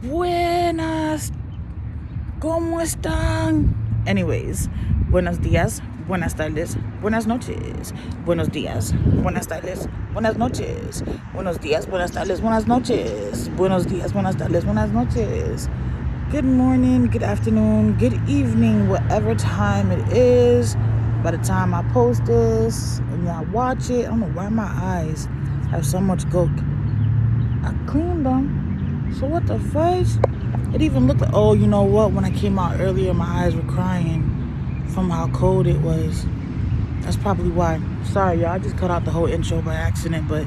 Buenas, ¿cómo están? Anyways, buenos días, buenas tardes, buenas noches. Buenos días, buenas tardes, buenas noches. Buenos días, buenas tardes, buenas noches. Buenos días, buenas tardes, buenas noches. Good morning, good afternoon, good evening, whatever time it is. By the time I post this and y'all watch it, I don't know why my eyes have so much gook. I cleaned them. So what the fudge? It even looked like, oh, you know what? When I came out earlier, my eyes were crying from how cold it was. That's probably why. Sorry, y'all. I just cut out the whole intro by accident, but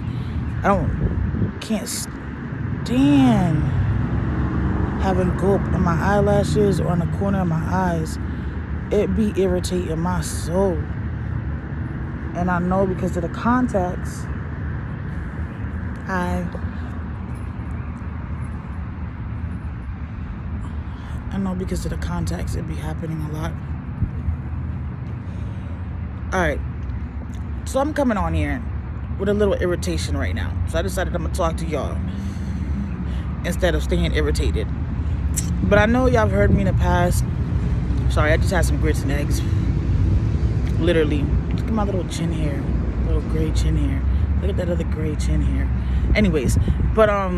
can't stand having gulp in my eyelashes or on the corner of my eyes. It be irritating my soul. And I know because of the contacts, I know because of the contacts, it be happening a lot. Alright, so I'm coming on here with a little irritation right now. So I decided I'm going to talk to y'all instead of staying irritated. But I know y'all have heard me in the past. Sorry, I just had some grits and eggs. Literally. Look at my little chin hair. Little gray chin hair. Look at that other gray chin hair. Anyways, but I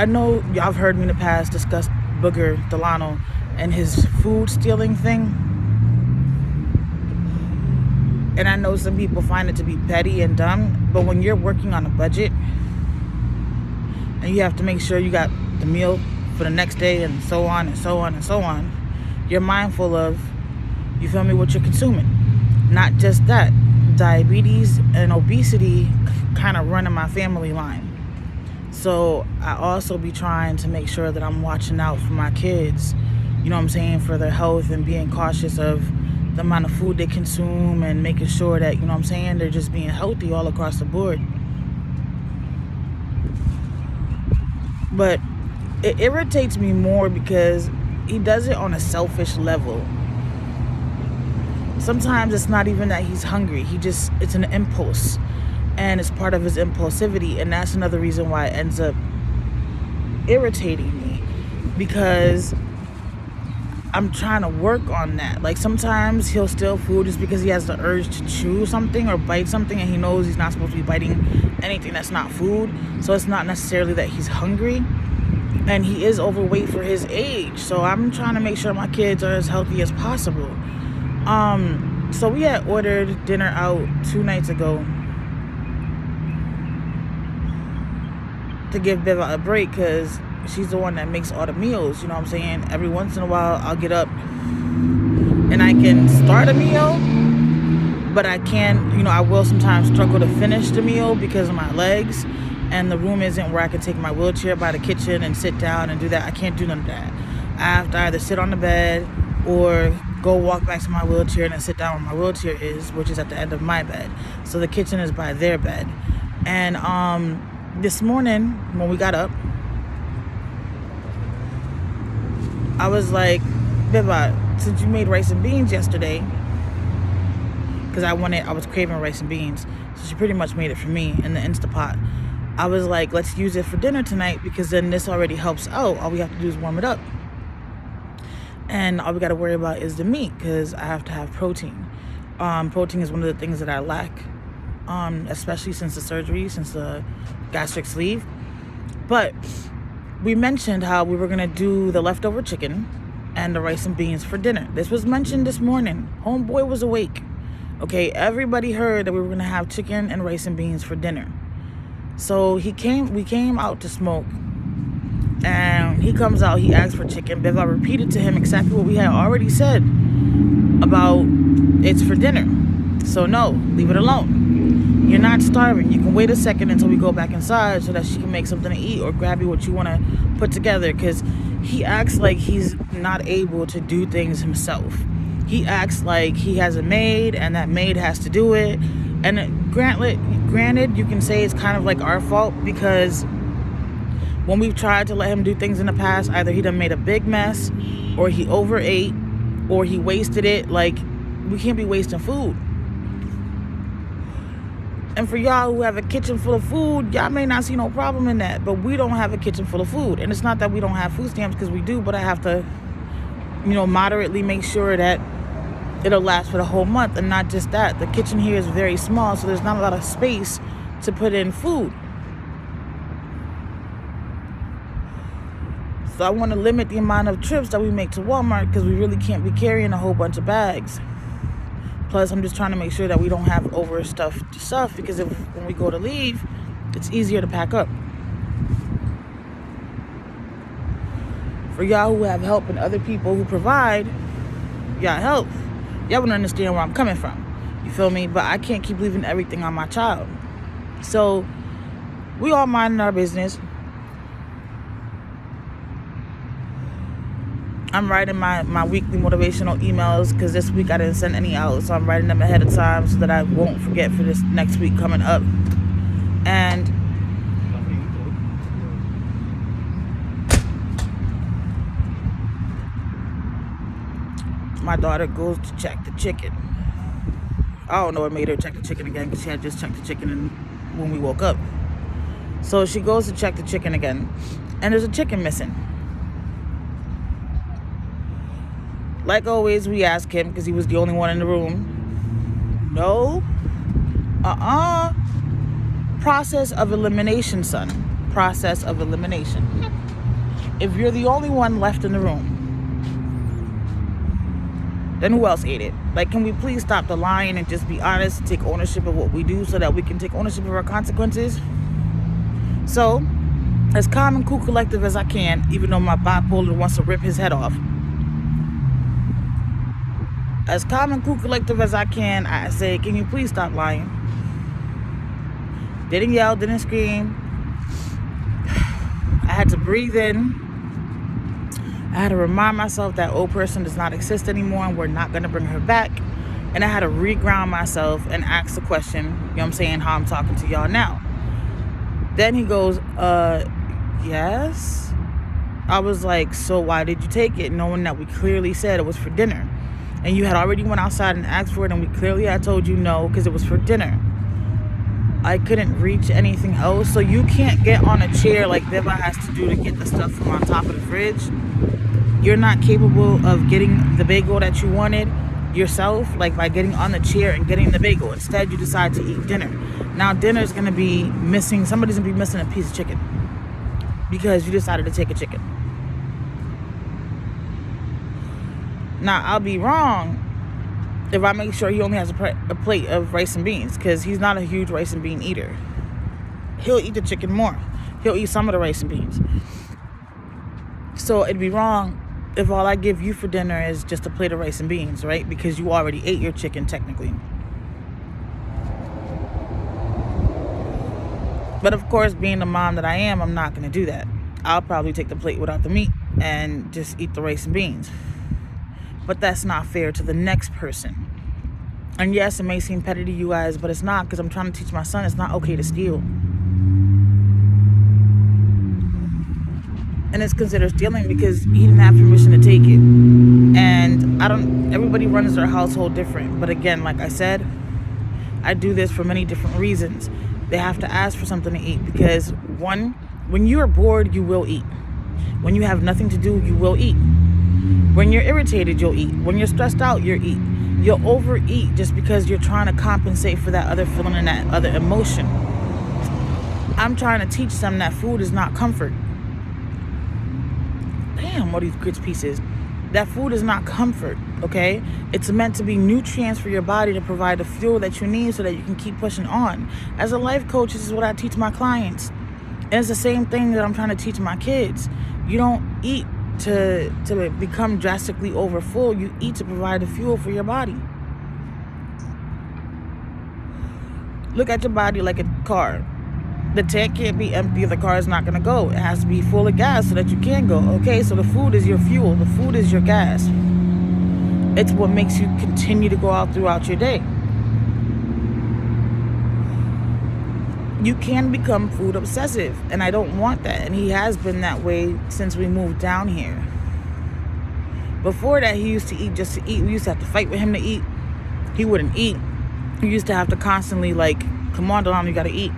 know y'all have heard me in the past discuss Booger Delano and his food stealing thing. And I know some people find it to be petty and dumb, but when you're working on a budget and you have to make sure you got the meal for the next day and so on and so on and so on, you're mindful of, you feel me, what you're consuming. Not just that, diabetes and obesity kind of run in my family line. So I also be trying to make sure that I'm watching out for my kids, you know what I'm saying, for their health and being cautious of the amount of food they consume and making sure that, you know what I'm saying, they're just being healthy all across the board. But it irritates me more because he does it on a selfish level. Sometimes it's not even that he's hungry. It's an impulse. And it's part of his impulsivity. And that's another reason why it ends up irritating me. Because I'm trying to work on that. Like sometimes he'll steal food just because he has the urge to chew something or bite something and he knows he's not supposed to be biting anything that's not food. So it's not necessarily that he's hungry. And he is overweight for his age. So I'm trying to make sure my kids are as healthy as possible. So we had ordered dinner out 2 nights ago to give Beva a break because she's the one that makes all the meals, you know what I'm saying? Every once in a while, I'll get up and I can start a meal, but I will sometimes struggle to finish the meal because of my legs, and the room isn't where I can take my wheelchair by the kitchen and sit down and do that. I can't do none of that. I have to either sit on the bed or go walk back to my wheelchair and then sit down where my wheelchair is, which is at the end of my bed. So the kitchen is by their bed. And this morning when we got up, I was like, Biba, since you made rice and beans yesterday, because I was craving rice and beans, so she pretty much made it for me in the Instapot. I was like, let's use it for dinner tonight because then this already helps out. All we have to do is warm it up. And all we got to worry about is the meat because I have to have protein. Protein is one of the things that I lack, especially since the surgery, since the gastric sleeve. But we mentioned how we were going to do the leftover chicken and the rice and beans for dinner. This was mentioned this morning. Homeboy was awake. Okay, everybody heard that we were going to have chicken and rice and beans for dinner. So we came out to smoke. And he comes out, he asks for chicken. Bev, I repeated to him exactly what we had already said about it's for dinner. So no, leave it alone. You're not starving. You can wait a second until we go back inside so that she can make something to eat or grab you what you want to put together. Because he acts like he's not able to do things himself. He acts like he has a maid and that maid has to do it. And granted, you can say it's kind of like our fault because when we've tried to let him do things in the past, either he done made a big mess or he overate or he wasted it. Like, we can't be wasting food. And for y'all who have a kitchen full of food, y'all may not see no problem in that. But we don't have a kitchen full of food. And it's not that we don't have food stamps, because we do. But I have to, moderately make sure that it'll last for the whole month. And not just that. The kitchen here is very small, so there's not a lot of space to put in food. So I want to limit the amount of trips that we make to Walmart, because we really can't be carrying a whole bunch of bags. Plus, I'm just trying to make sure that we don't have overstuffed stuff, because when we go to leave, it's easier to pack up. For y'all who have help and other people who provide y'all help, y'all wouldn't understand where I'm coming from. You feel me? But I can't keep leaving everything on my child. So we all minding our business. I'm writing my weekly motivational emails, because this week I didn't send any out. So I'm writing them ahead of time so that I won't forget for this next week coming up. And my daughter goes to check the chicken. I don't know what made her check the chicken again, because she had just checked the chicken when we woke up. So she goes to check the chicken again, and there's a chicken missing. Like always, we ask him, because he was the only one in the room. No. Process of elimination, son. Process of elimination. If you're the only one left in the room, then who else ate it? Like, can we please stop the lying and just be honest and take ownership of what we do, so that we can take ownership of our consequences? So, as calm and cool collective as I can, even though my bipolar wants to rip his head off. As calm and cool collective as I can, I say, can you please stop lying? Didn't yell, didn't scream. I had to breathe in. I had to remind myself that old person does not exist anymore, and we're not going to bring her back. And I had to reground myself and ask the question, you know what I'm saying, how I'm talking to y'all now. Then he goes, yes. I was like, so why did you take it, knowing that we clearly said it was for dinner? And you had already went outside and asked for it, and we clearly had told you no, because it was for dinner. I couldn't reach anything else. So you can't get on a chair like Viva has to do to get the stuff from on top of the fridge. You're not capable of getting the bagel that you wanted yourself, like by getting on the chair and getting the bagel. Instead, you decide to eat dinner. Now dinner's going to be missing, somebody's going to be missing a piece of chicken, because you decided to take a chicken. Now, I'll be wrong if I make sure he only has a plate of rice and beans, because he's not a huge rice and bean eater. He'll eat the chicken more. He'll eat some of the rice and beans. So it'd be wrong if all I give you for dinner is just a plate of rice and beans, right? Because you already ate your chicken, technically. But of course, being the mom that I am, I'm not going to do that. I'll probably take the plate without the meat and just eat the rice and beans. But that's not fair to the next person. And yes, it may seem petty to you guys, but it's not, because I'm trying to teach my son it's not okay to steal. And it's considered stealing because he didn't have permission to take it. And everybody runs their household different. But again, like I said, I do this for many different reasons. They have to ask for something to eat, because one, when you are bored, you will eat. When you have nothing to do, you will eat. When you're irritated, you'll eat. When you're stressed out, you'll eat. You'll overeat just because you're trying to compensate for that other feeling and that other emotion. I'm trying to teach them that food is not comfort. Damn, all these grits pieces. That food is not comfort, okay? It's meant to be nutrients for your body to provide the fuel that you need so that you can keep pushing on. As a life coach, this is what I teach my clients. And it's the same thing that I'm trying to teach my kids. You don't eat to become drastically over full. You eat to provide the fuel for your body. Look at your body like a car. The tank can't be empty, the car is not going to go. It has to be full of gas so that you can go. Okay, so the food is your fuel. The food is your gas. It's what makes you continue to go out throughout your day. You can become food obsessive, and I don't want that. And he has been that way since we moved down here. Before that, he used to eat just to eat. We used to have to fight with him to eat. He wouldn't eat. We used to have to constantly Come on, Delano, you gotta eat.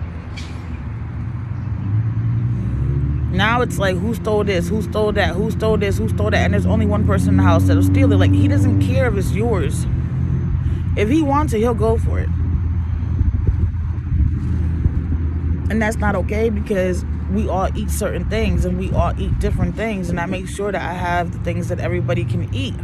Now it's like, who stole this? Who stole that? Who stole this? Who stole that? And there's only one person in the house that'll steal it. Like, he doesn't care if it's yours. If he wants it, he'll go for it. And that's not okay, because we all eat certain things and we all eat different things. And I make sure that I have the things that everybody can eat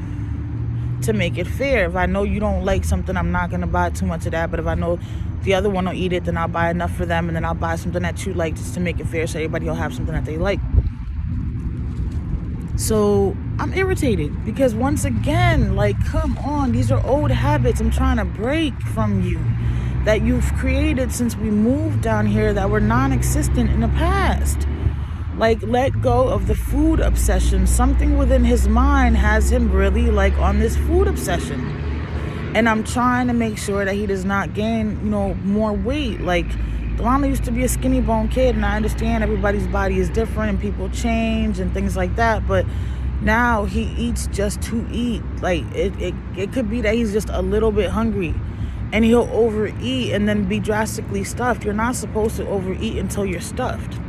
to make it fair. If I know you don't like something, I'm not going to buy too much of that. But if I know the other one don't eat it, then I'll buy enough for them, and then I'll buy something that you like, just to make it fair, so everybody will have something that they like. So I'm irritated because, once again, like, come on, these are old habits I'm trying to break from you, that you've created since we moved down here, that were non-existent in the past. Like, let go of the food obsession. Something within his mind has him really, like, on this food obsession. And I'm trying to make sure that he does not gain, more weight. Like, Delano used to be a skinny bone kid, and I understand everybody's body is different and people change and things like that. But now he eats just to eat. Like, it could be that he's just a little bit hungry, and he'll overeat and then be drastically stuffed. You're not supposed to overeat until you're stuffed.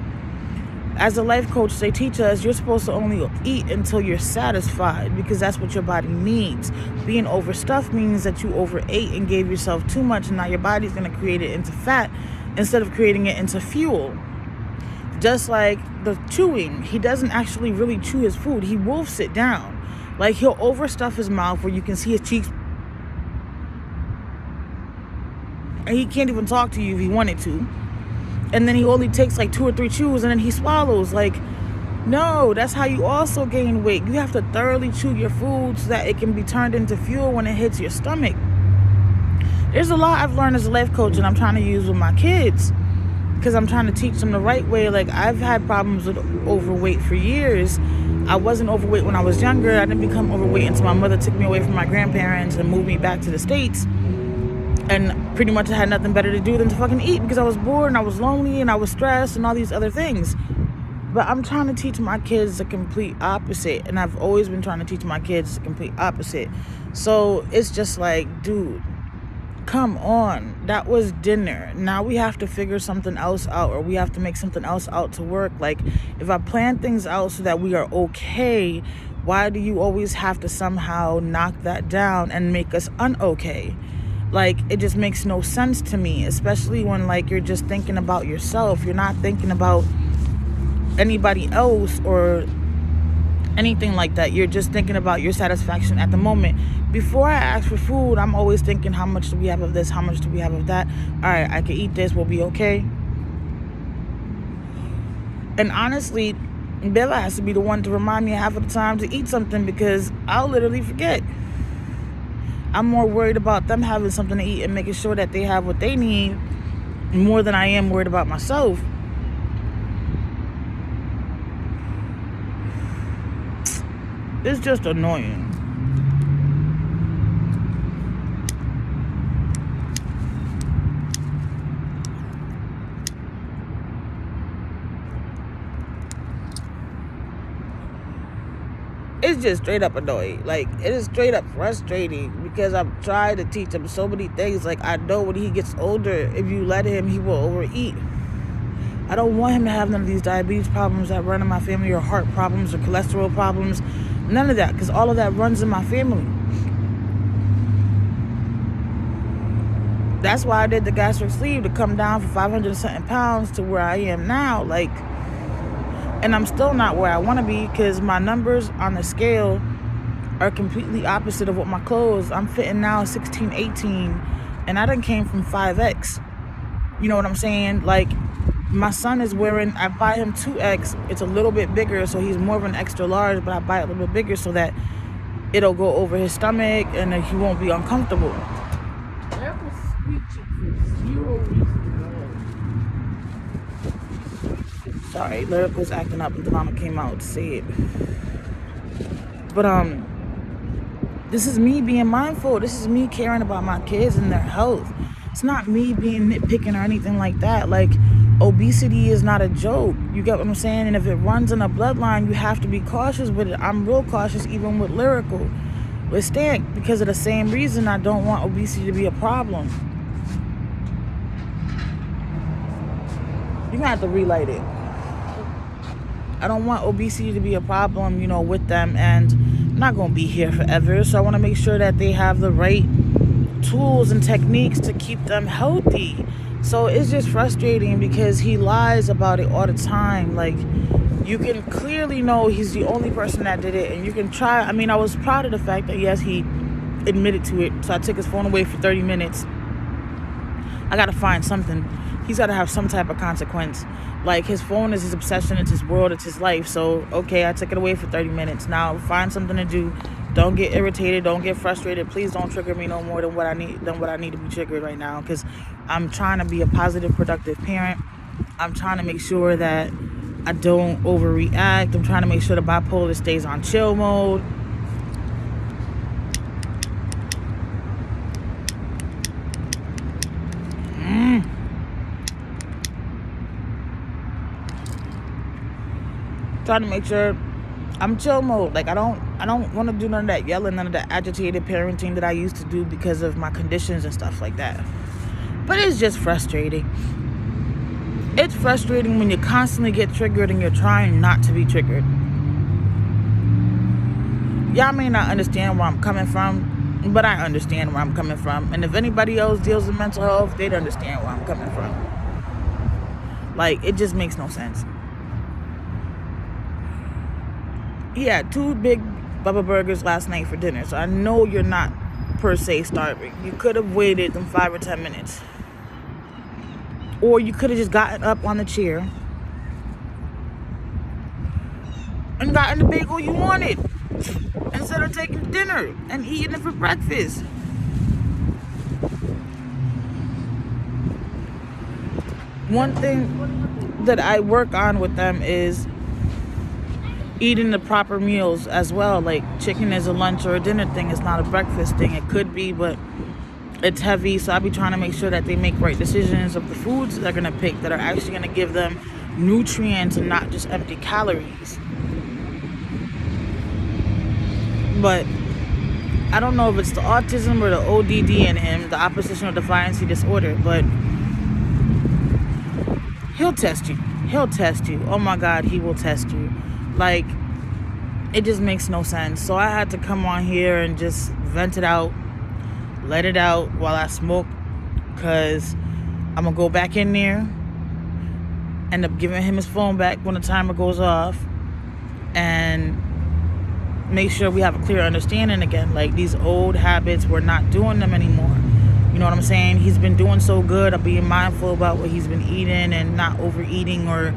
As a life coach, they teach us you're supposed to only eat until you're satisfied, because that's what your body needs. Being overstuffed means that you overate and gave yourself too much, and now your body's going to create it into fat instead of creating it into fuel. Just like the chewing, he doesn't actually really chew his food. He wolfs it down. Like, he'll overstuff his mouth where you can see his cheeks, and he can't even talk to you if he wanted to. And then he only takes like 2 or 3 chews, and then he swallows. Like, no, that's how you also gain weight. You have to thoroughly chew your food so that it can be turned into fuel when it hits your stomach. There's a lot I've learned as a life coach, and I'm trying to use with my kids, because I'm trying to teach them the right way. Like, I've had problems with overweight for years. I wasn't overweight when I was younger. I didn't become overweight until my mother took me away from my grandparents and moved me back to the States. And pretty much I had nothing better to do than to fucking eat, because I was bored and I was lonely and I was stressed and all these other things. But I'm trying to teach my kids the complete opposite. And I've always been trying to teach my kids the complete opposite. So it's just like, dude, come on. That was dinner. Now we have to figure something else out, or we have to make something else out to work. Like, if I plan things out so that we are okay, why do you always have to somehow knock that down and make us un-okay? Like, it just makes no sense to me, especially when, like, you're just thinking about yourself. You're not thinking about anybody else or anything like that. You're just thinking about your satisfaction at the moment. Before I ask for food, I'm always thinking, how much do we have of this? How much do we have of that? All right, I can eat this. We'll be okay. And honestly, Bella has to be the one to remind me half of the time to eat something, because I'll literally forget. I'm more worried about them having something to eat and making sure that they have what they need more than I am worried about myself. It's just annoying. It's just straight up annoying. Like, it is straight up frustrating, because I'm trying to teach him so many things. Like, I know when he gets older, if you let him, he will overeat. I don't want him to have none of these diabetes problems that run in my family, or heart problems, or cholesterol problems. None of that, because all of that runs in my family. That's why I did the gastric sleeve, to come down from 500 and something pounds to where I am now. Like, and I'm still not where I want to be, because my numbers on the scale are completely opposite of what my clothes. I'm fitting now 16, 18, and I done came from 5X. You know what I'm saying? Like, my son is wearing, I buy him 2X. It's a little bit bigger, so he's more of an extra large, but I buy it a little bit bigger so that it'll go over his stomach and then he won't be uncomfortable. That was screeching for 0 reason. Sorry, Lyric was acting up and Delano came out to say it. But this is me being mindful. This is me caring about my kids and their health. It's not me being nitpicking or anything like that. Like, obesity is not a joke. You get what I'm saying? And if it runs in a bloodline, you have to be cautious with it. I'm real cautious even with Lyrical, with Stank, because of the same reason I don't want obesity to be a problem. You're gonna have to relight it. I don't want obesity to be a problem, with them, and I'm not gonna be here forever. So I want to make sure that they have the right tools and techniques to keep them healthy. So it's just frustrating because he lies about it all the time. Like, you can clearly know he's the only person that did it, and you can try. I mean, I was proud of the fact that, yes, he admitted to it. So I took his phone away for 30 minutes. I gotta find something. He's gotta have some type of consequence. Like, his phone is his obsession, it's his world, it's his life. So, okay, I took it away for 30 minutes. Now, find something to do. Don't get irritated. Don't get frustrated. Please don't trigger me no more than what I need to be triggered right now. Because I'm trying to be a positive, productive parent. I'm trying to make sure that I don't overreact. I'm trying to make sure the bipolar stays on chill mode. Trying to make sure I'm chill mode. Like, I don't want to do none of that yelling, none of that agitated parenting that I used to do because of my conditions and stuff like that. But it's just frustrating. It's frustrating when you constantly get triggered and you're trying not to be triggered. Y'all may not understand where I'm coming from, but I understand where I'm coming from. And if anybody else deals with mental health, they'd understand where I'm coming from. Like, it just makes no sense. He had 2 big Bubba burgers last night for dinner, so I know you're not per se starving. You could have waited them 5 or 10 minutes. Or you could have just gotten up on the chair and gotten the bagel you wanted instead of taking dinner and eating it for breakfast. One thing that I work on with them is eating the proper meals as well. Like, chicken is a lunch or a dinner thing. It's not a breakfast thing. It could be, but it's heavy. So I'll be trying to make sure that they make right decisions of the foods they're going to pick that are actually going to give them nutrients and not just empty calories. But I don't know if it's the autism or the ODD in him, the oppositional defiance disorder, but he'll test you. He'll test you. Oh my God, he will test you. Like, it just makes no sense. So I had to come on here and just vent it out, let it out while I smoke, because I'm going to go back in there, end up giving him his phone back when the timer goes off, and make sure we have a clear understanding again. Like, these old habits, we're not doing them anymore. You know what I'm saying? He's been doing so good. I'm being mindful about what he's been eating and not overeating or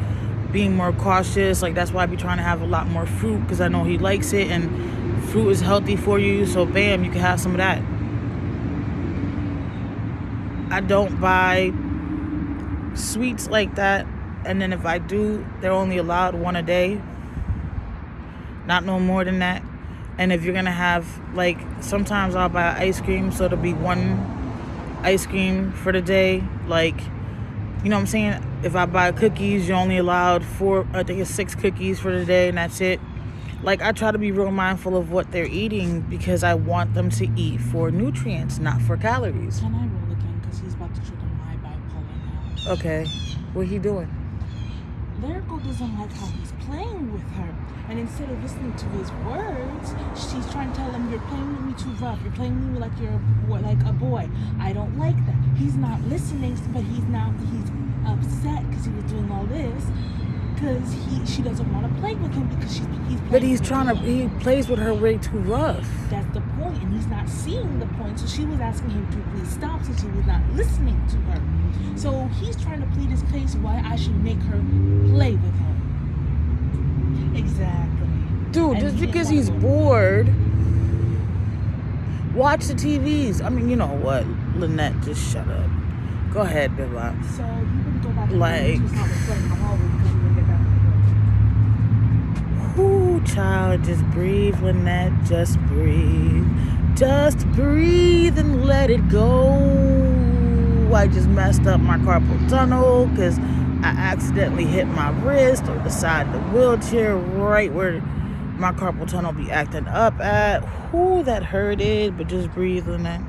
being more cautious. Like, that's why I be trying to have a lot more fruit, because I know he likes it, and fruit is healthy for you. So bam, you can have some of that. I don't buy sweets like that, and then if I do, they're only allowed 1 a day, not no more than that. And if you're gonna have, like, sometimes I'll buy ice cream, so it'll be 1 ice cream for the day. Like, you know what I'm saying? If I buy cookies, you're only allowed 6 cookies for the day, and that's it. Like, I try to be real mindful of what they're eating, because I want them to eat for nutrients, not for calories. Can I roll again? Because he's about to trigger my bipolar now. Okay. What he doing? Lyrical doesn't like how he's playing with her. And instead of listening to his words, she's trying to tell him, you're playing with me too rough. You're playing with me like you're a boy. I don't like that. He's not listening, but he's upset because he was doing all this. Because she doesn't want to play with him because he's playing. But he plays with her way too rough. That's the point, and he's not seeing the point. So she was asking him to please stop, since he was not listening to her. So he's trying to plead his case why I should make her play with him. Exactly. Dude, just because he's bored, watch the TVs. I mean, you know what? Lynette, just shut up. Go ahead, Bella. So you can go back to like, ooh, child, just breathe, Lynette. Just breathe. Just breathe and let it go. I just messed up my carpal tunnel because I accidentally hit my wrist or the side of the wheelchair right where my carpal tunnel be acting up at. Whoo, that hurted. But just breathe, Lynette.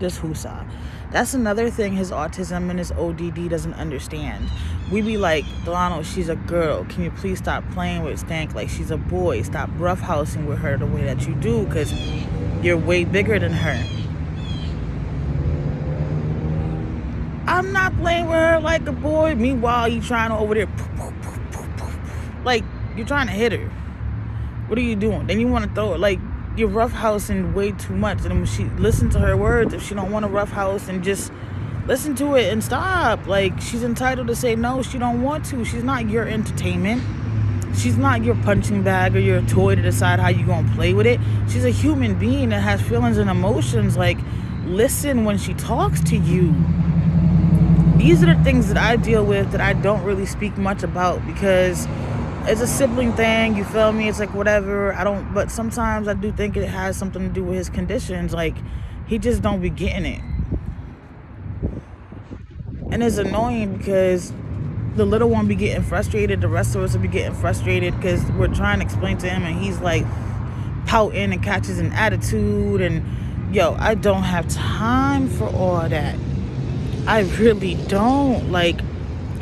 Just whoosah. That's another thing his autism and his ODD doesn't understand. We be like, Delano, she's a girl. Can you please stop playing with Stank like she's a boy? Stop roughhousing with her the way that you do, because you're way bigger than her. I'm not playing with her like a boy. Meanwhile, you trying to over there, like you're trying to hit her. What are you doing? Then you want to throw it, like you're roughhousing way too much. And when she listen to her words, if she don't want to roughhouse, and just listen to it and stop. Like, she's entitled to say no. She don't want to. She's not your entertainment. She's not your punching bag or your toy to decide how you gonna play with it. She's a human being that has feelings and emotions. Like, listen when she talks to you. These are the things that I deal with that I don't really speak much about, because it's a sibling thing, you feel me? It's like whatever. But sometimes I do think it has something to do with his conditions. Like, he just don't be getting it. And it's annoying because the little one be getting frustrated, the rest of us will be getting frustrated because we're trying to explain to him, and he's like pouting and catches an attitude. And yo, I don't have time for all that. I really don't. Like,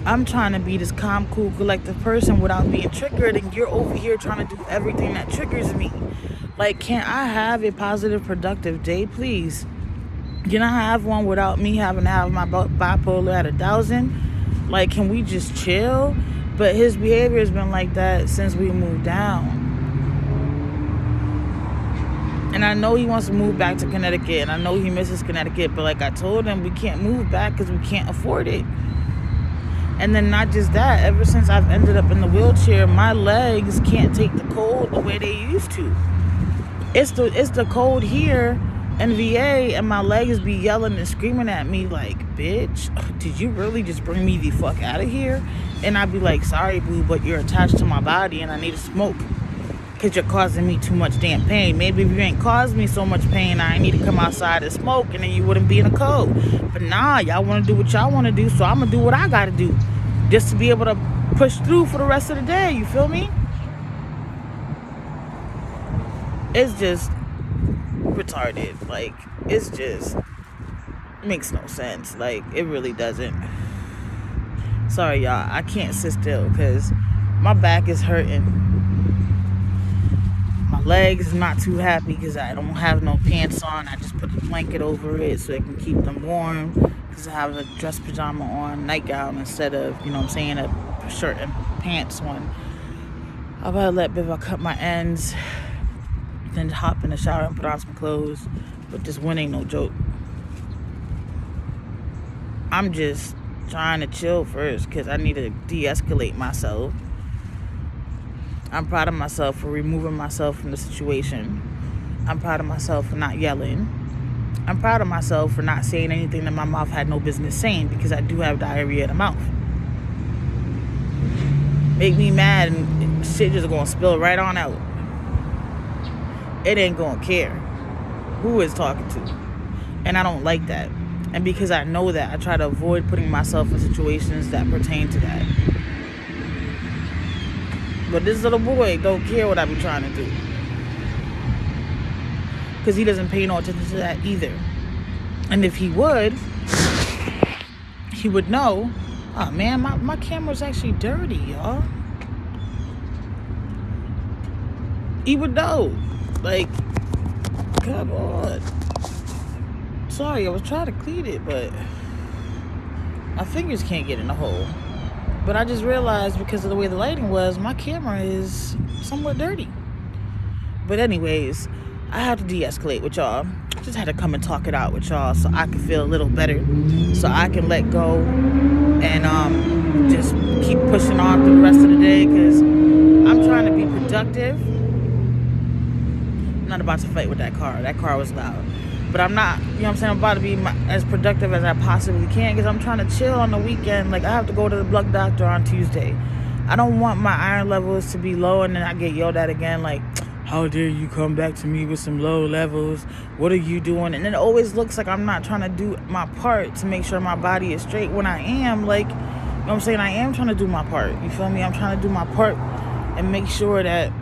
I'm trying to be this calm, cool, collective person without being triggered, and you're over here trying to do everything that triggers me. Like, can't I have a positive, productive day, please? Can I have one without me having to have my bipolar at 1,000? Like, can we just chill? But his behavior has been like that since we moved down. And I know he wants to move back to Connecticut, and I know he misses Connecticut, but like I told him, we can't move back because we can't afford it. And then not just that, ever since I've ended up in the wheelchair, my legs can't take the cold the way they used to. It's the cold here in VA, and my legs be yelling and screaming at me like, bitch, did you really just bring me the fuck out of here? And I'd be like, sorry, boo, but you're attached to my body and I need to smoke because you're causing me too much damn pain. Maybe if you ain't caused me so much pain, I need to come outside and smoke, and then you wouldn't be in the code. But nah, y'all want to do what y'all want to do, so I'm going to do what I got to do just to be able to push through for the rest of the day. You feel me? It's just retarded. Like, it's just makes no sense. Like, it really doesn't. Sorry, y'all. I can't sit still because my back is hurting. My legs not too happy because I don't have no pants on. I just put the blanket over it so it can keep them warm, because I have a dress pajama on, nightgown, instead of, you know what I'm saying, a shirt and pants one. I better let Biva cut my ends, then hop in the shower and put on some clothes. But this one ain't no joke. I'm just trying to chill first because I need to de-escalate myself. I'm proud of myself for removing myself from the situation. I'm proud of myself for not yelling. I'm proud of myself for not saying anything that my mouth had no business saying, because I do have diarrhea in the mouth. Make me mad and shit just gonna spill right on out. It ain't gonna care who is talking to. And I don't like that. And because I know that, I try to avoid putting myself in situations that pertain to that. But this little boy don't care what I be trying to do, because he doesn't pay no attention to that either. And if he would know. Oh man, my camera's actually dirty, y'all. He would know. Like, come on. Sorry, I was trying to clean it, but my fingers can't get in the hole. But I just realized, because of the way the lighting was, my camera is somewhat dirty. But anyways, I had to de-escalate with y'all. Just had to come and talk it out with y'all so I can feel a little better, so I can let go and just keep pushing on through the rest of the day, because I'm trying to be productive. I'm not about to fight with that car. That car was loud. But I'm not, you know what I'm saying, I'm about to be as productive as I possibly can, because I'm trying to chill on the weekend. Like, I have to go to the blood doctor on Tuesday. I don't want my iron levels to be low and then I get yelled at again, like, how dare you come back to me with some low levels? What are you doing? And it always looks like I'm not trying to do my part to make sure my body is straight, when I am. Like, you know what I'm saying, I am trying to do my part. You feel me? I'm trying to do my part and make sure that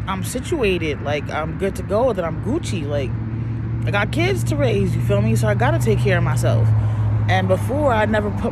I'm situated, like I'm good to go, that I'm Gucci. Like, I got kids to raise, you feel me? So I gotta take care of myself. And before, I never put